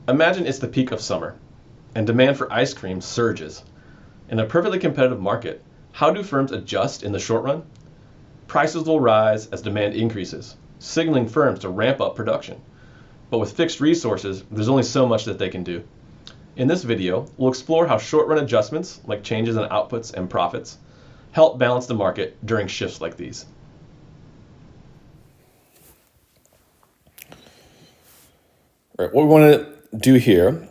Imagine it's the peak of summer, and demand for ice cream surges. In a perfectly competitive market, how do firms adjust in the short run? Prices will rise as demand increases, signaling firms to ramp up production. But with fixed resources, there's only so much that they can do. In this video, we'll explore how short-run adjustments, like changes in outputs and profits, help balance the market during shifts like these. All right, what we want to do here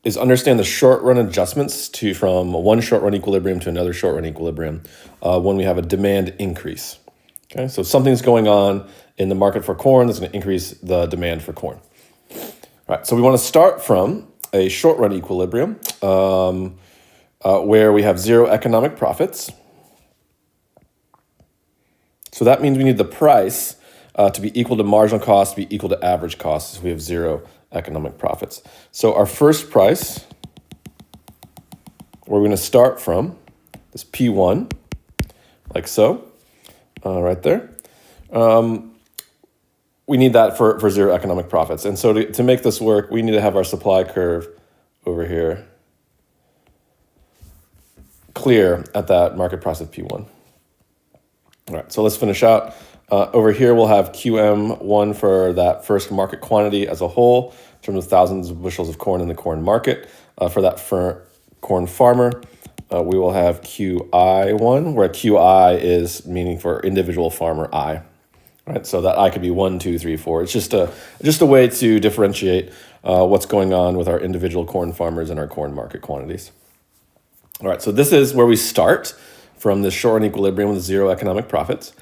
is understand the short-run adjustments from one short-run equilibrium to another short-run equilibrium when we have a demand increase. Okay, so something's going on in the market for corn that's going to increase the demand for corn. All right, so we want to start from a short-run equilibrium where we have zero economic profits. So that means we need the price to be equal to marginal cost, to be equal to average cost, so we have zero economic profits. So our first price, we're going to start from this P1, like so, right there. We need that for zero economic profits. And so to make this work, we need to have our supply curve over here clear at that market price of P1. All right, so let's finish out. Over here, we'll have QM1 for that first market quantity as a whole, in terms of thousands of bushels of corn in the corn market. For that corn farmer, we will have QI1, where QI is meaning for individual farmer I. Right, so that I could be 1, 2, 3, 4. It's just a way to differentiate what's going on with our individual corn farmers and our corn market quantities. All right, so this is where we start from this short-run equilibrium with zero economic profits.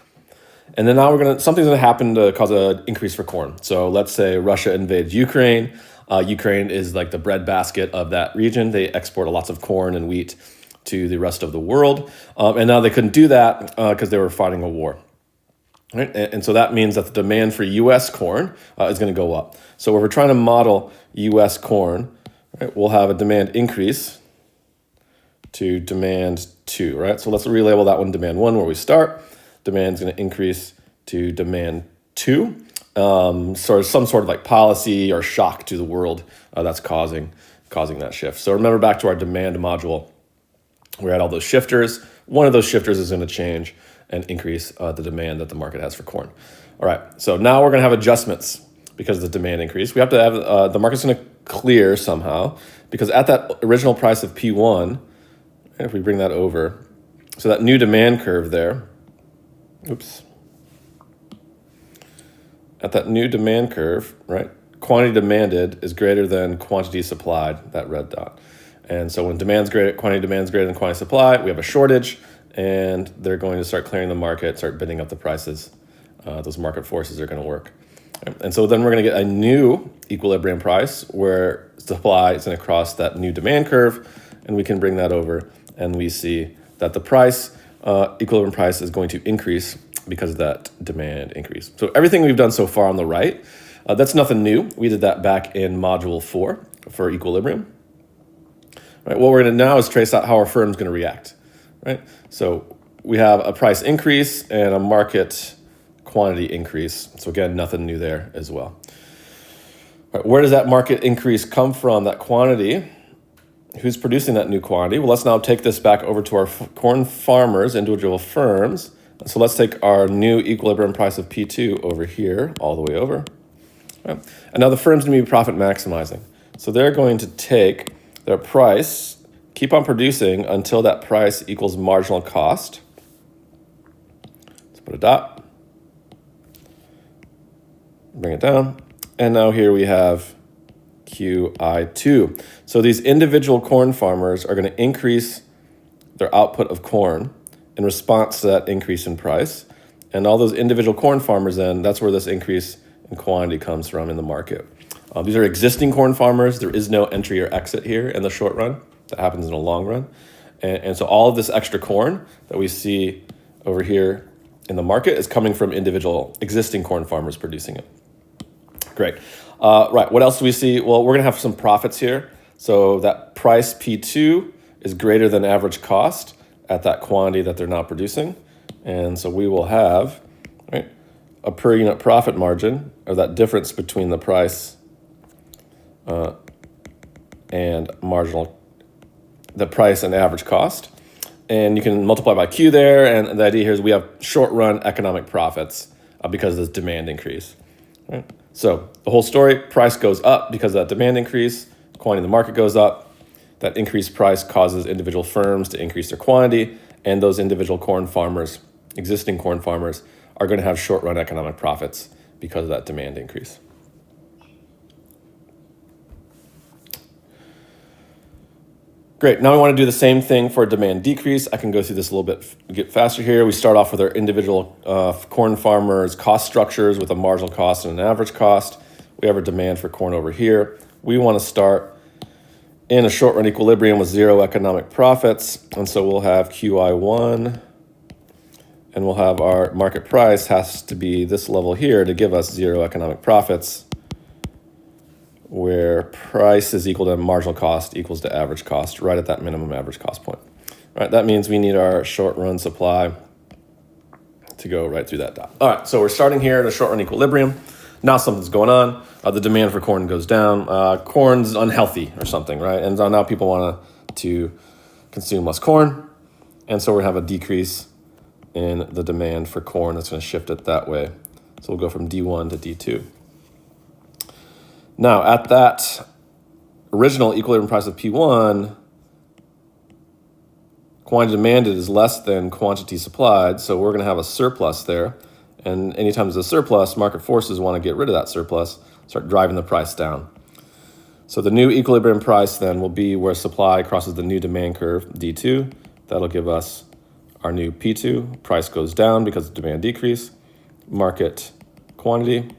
And then now something's gonna happen to cause an increase for corn. So let's say Russia invades Ukraine. Ukraine is like the breadbasket of that region. They export lots of corn and wheat to the rest of the world. And now they couldn't do that because they were fighting a war. Right? And so that means that the demand for U.S. corn is going to go up. So if we're trying to model U.S. corn, right, we'll have a demand increase to demand 2, right? So let's relabel that one demand 1 where we start. Demand is going to increase to demand 2. So some sort of like policy or shock to the world that's causing that shift. So remember back to our demand module. We had all those shifters. One of those shifters is going to change and increase the demand that the market has for corn. All right, so now we're going to have adjustments because of the demand increase. We have to have, the market's going to clear somehow because at that original price of P1, if we bring that over, so that new demand curve there, at that new demand curve, right, quantity demanded is greater than quantity supplied, that red dot. And so when quantity demand is greater than quantity supply, we have a shortage, and they're going to start clearing the market, start bidding up the prices. Those market forces are going to work. And so then we're going to get a new equilibrium price where supply is going to cross that new demand curve, and we can bring that over, and we see that the equilibrium price is going to increase because of that demand increase. So everything we've done so far on the right, that's nothing new. We did that back in module 4 for equilibrium. Right, what we're going to now is trace out how our firm's going to react. Right, so we have a price increase and a market quantity increase. So again, nothing new there as well. Right, where does that market increase come from, that quantity? Who's producing that new quantity? Well, let's now take this back over to our corn farmers, individual firms. So let's take our new equilibrium price of P2 over here, all the way over. Right. And now the firm's going to be profit maximizing. So they're going to take their price, keep on producing until that price equals marginal cost. Let's put a dot. Bring it down. And now here we have QI2. So these individual corn farmers are going to increase their output of corn in response to that increase in price. And all those individual corn farmers then, that's where this increase in quantity comes from in the market. These are existing corn farmers. There is no entry or exit here in the short run. That happens in the long run. And so all of this extra corn that we see over here in the market is coming from individual existing corn farmers producing it. Great. Right, what else do we see? Well, we're going to have some profits here. So that price P2 is greater than average cost at that quantity that they're now producing. And so we will have, right, a per unit profit margin, or that difference between the price and the price and average cost. And you can multiply by Q there. And the idea here is we have short run economic profits because of this demand increase. Right? So the whole story, price goes up because of that demand increase, quantity in the market goes up. That increased price causes individual firms to increase their quantity, and those individual corn farmers, existing corn farmers, are going to have short run economic profits because of that demand increase. Great, now we want to do the same thing for a demand decrease. I can go through this a little bit, get faster here. We start off with our individual corn farmers' cost structures with a marginal cost and an average cost. We have our demand for corn over here. We want to start in a short run equilibrium with zero economic profits. And so we'll have QI1, and we'll have our market price has to be this level here to give us zero economic profits, where price is equal to marginal cost equals to average cost, right at that minimum average cost point. All right, that means we need our short run supply to go right through that dot. All right, so we're starting here at a short run equilibrium. Now something's going on. The demand for corn goes down. Corn's unhealthy or something, right? And so now people want to consume less corn. And so we have a decrease in the demand for corn that's going to shift it that way. So we'll go from D1 to D2. Now, at that original equilibrium price of P1, quantity demanded is less than quantity supplied, so we're going to have a surplus there. And anytime there's a surplus, market forces want to get rid of that surplus, start driving the price down. So the new equilibrium price then will be where supply crosses the new demand curve, D2. That'll give us our new P2. Price goes down because of demand decrease. Market quantity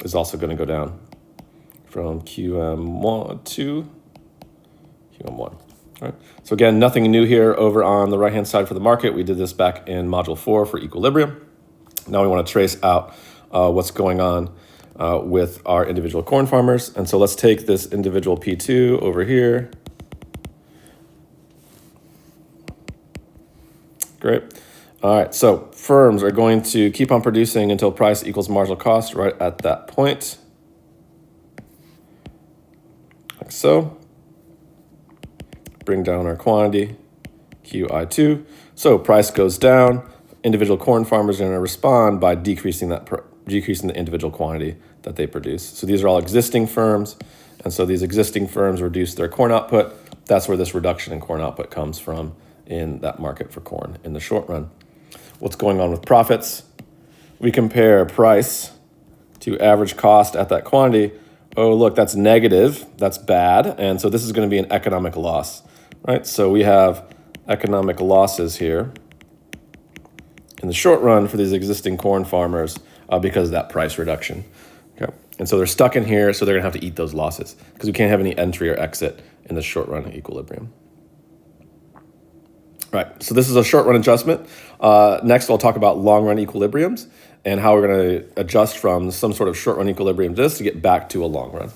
is also going to go down from QM1 to QM1. All right. So again, nothing new here over on the right-hand side for the market. We did this back in Module 4 for equilibrium. Now we want to trace out what's going on with our individual corn farmers. And so let's take this individual P2 over here. Great. All right, so firms are going to keep on producing until price equals marginal cost right at that point. Like so. Bring down our quantity, QI2. So price goes down. Individual corn farmers are going to respond by decreasing the individual quantity that they produce. So these are all existing firms. And so these existing firms reduce their corn output. That's where this reduction in corn output comes from in that market for corn in the short run. What's going on with profits? We compare price to average cost at that quantity. Oh, look, that's negative. That's bad. And so this is going to be an economic loss, right? So we have economic losses here in the short run for these existing corn farmers because of that price reduction. Okay. And so they're stuck in here, so they're going to have to eat those losses because we can't have any entry or exit in the short run equilibrium. Right, so this is a short run adjustment. Next, I'll talk about long run equilibriums and how we're going to adjust from some sort of short run equilibrium just to get back to a long run.